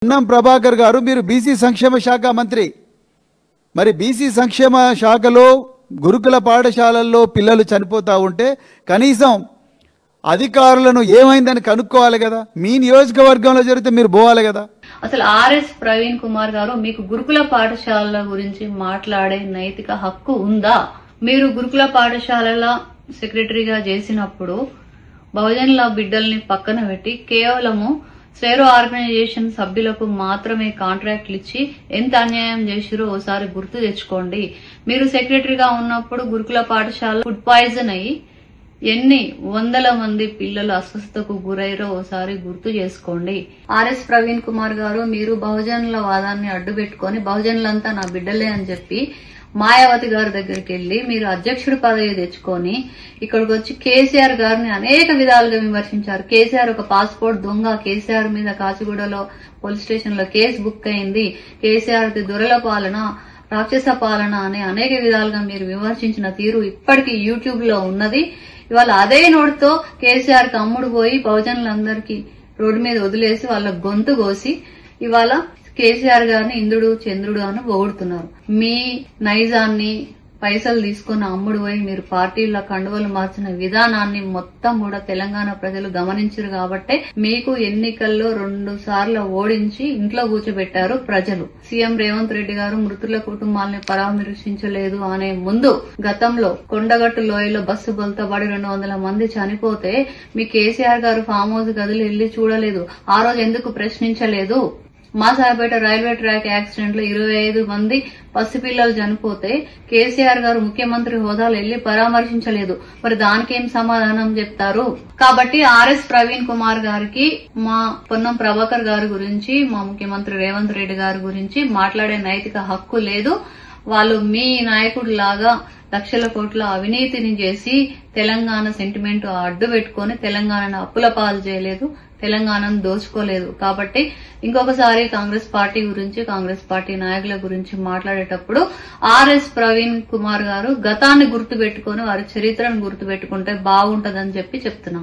పొన్నం ప్రభాకర్ గారు మీరు బీసీ సంక్షేమ శాఖ మంత్రి. మరి బీసీ సంక్షేమ శాఖలో గురుకుల పాఠశాలల్లో పిల్లలు చనిపోతా ఉంటే కనీసం అధికారులను ఏమైందని కనుక్కోవాలి కదా. మీ నియోజకవర్గంలో జరిగితే మీరు పోవాలి కదా. అసలు ఆర్ఎస్ ప్రవీణ్ కుమార్ గారు మీకు గురుకుల పాఠశాలల గురించి మాట్లాడే నైతిక హక్కు ఉందా? మీరు గురుకుల పాఠశాలల సెక్రటరీగా చేసినప్పుడు బహుజనుల బిడ్డల్ని పక్కన పెట్టి కేవలము స్వేరో ఆర్గనైజేషన్ సభ్యులకు మాత్రమే కాంట్రాక్ట్లు ఇచ్చి ఎంత అన్యాయం చేసిరో ఓసారి గుర్తు తెచ్చుకోండి. మీరు సెక్రటరీగా ఉన్నప్పుడు గురుకుల పాఠశాల ఫుడ్ పాయిజన్ అయ్యి ఎన్ని వందల మంది పిల్లలు అస్వస్థతకు గురైరో ఓసారి గుర్తు చేసుకోండి. ఆర్ఎస్ ప్రవీణ్ కుమార్ గారు మీరు బహుజనుల వాదాన్ని అడ్డు పెట్టుకుని బహుజనులంతా నా బిడ్డలే అని చెప్పి మాయావతి గారి దగ్గరికి వెళ్లి మీరు అధ్యక్షుడి పదవి తెచ్చుకొని ఇక్కడికి వచ్చి కేసీఆర్ గారిని అనేక విధాలుగా విమర్శించారు. కేసీఆర్ ఒక పాస్పోర్ట్ దొంగ, కేసీఆర్ మీద కాచిగూడలో పోలీస్ స్టేషన్ లో కేసు బుక్ అయింది, కేసీఆర్ దొరల పాలన, రాక్షస పాలన అనే అనేక విధాలుగా మీరు విమర్శించిన తీరు ఇప్పటికీ యూట్యూబ్ లో ఉన్నది. ఇవాళ అదే నోటితో కేసీఆర్ కి అమ్ముడు పోయి బహుజనులందరికీ రోడ్డు మీద వదిలేసి వాళ్ళ గొంతు కోసి ఇవాళ కేసీఆర్ గారిని ఇంద్రుడు చంద్రుడు అని పొగుడుతున్నారు. మీ నైజాన్ని పైసలు తీసుకున్న అమ్ముడు పోయి మీరు పార్టీల కండువలు మార్చిన విధానాన్ని మొత్తం కూడా తెలంగాణ ప్రజలు గమనించారు కాబట్టే మీకు ఎన్నికల్లో 2 సార్లు ఓడించి ఇంట్లో కూర్చోబెట్టారు ప్రజలు. సీఎం రేవంత్ రెడ్డి గారు మృతుల కుటుంబాలని పరామర్శించలేదు అనే ముందు గతంలో కొండగట్టు లోయలో బస్సు బొల్తబడి 200 మంది చనిపోతే మీ కేసీఆర్ గారు ఫామ్ హౌస్ గదులు వెళ్లి చూడలేదు. ఆ రోజు ఎందుకు ప్రశ్నించలేదు? మాసాపేట రైల్వే ట్రాక్ యాక్సిడెంట్ లో 25 మంది పసిపిల్లలు చనిపోతే కేసీఆర్ గారు ముఖ్యమంత్రి హోదాలో వెళ్లి పరామర్శించలేదు. మరి దానికేం సమాధానం చెప్తారు? కాబట్టి ఆర్ఎస్ ప్రవీణ్ కుమార్ గారికి మా పొన్నం ప్రభాకర్ గారి గురించి, మా ముఖ్యమంత్రి రేవంత్ రెడ్డి గారి గురించి మాట్లాడే నైతిక హక్కు లేదు. వాళ్ళు మీ నాయకుడు లాగా లక్షల కోట్ల అవినీతిని చేసి తెలంగాణ సెంటిమెంట్ అడ్డు పెట్టుకుని తెలంగాణను అప్పుల పాలు చేయలేదు, తెలంగాణను దోచుకోలేదు. కాబట్టి ఇంకొకసారి కాంగ్రెస్ పార్టీ గురించి, కాంగ్రెస్ పార్టీ నాయకుల గురించి మాట్లాడేటప్పుడు ఆర్ఎస్ ప్రవీణ్ కుమార్ గారు గతాన్ని గుర్తు పెట్టుకుని వారి చరిత్రను గుర్తు పెట్టుకుంటే బాగుంటదని చెప్తున్నాం.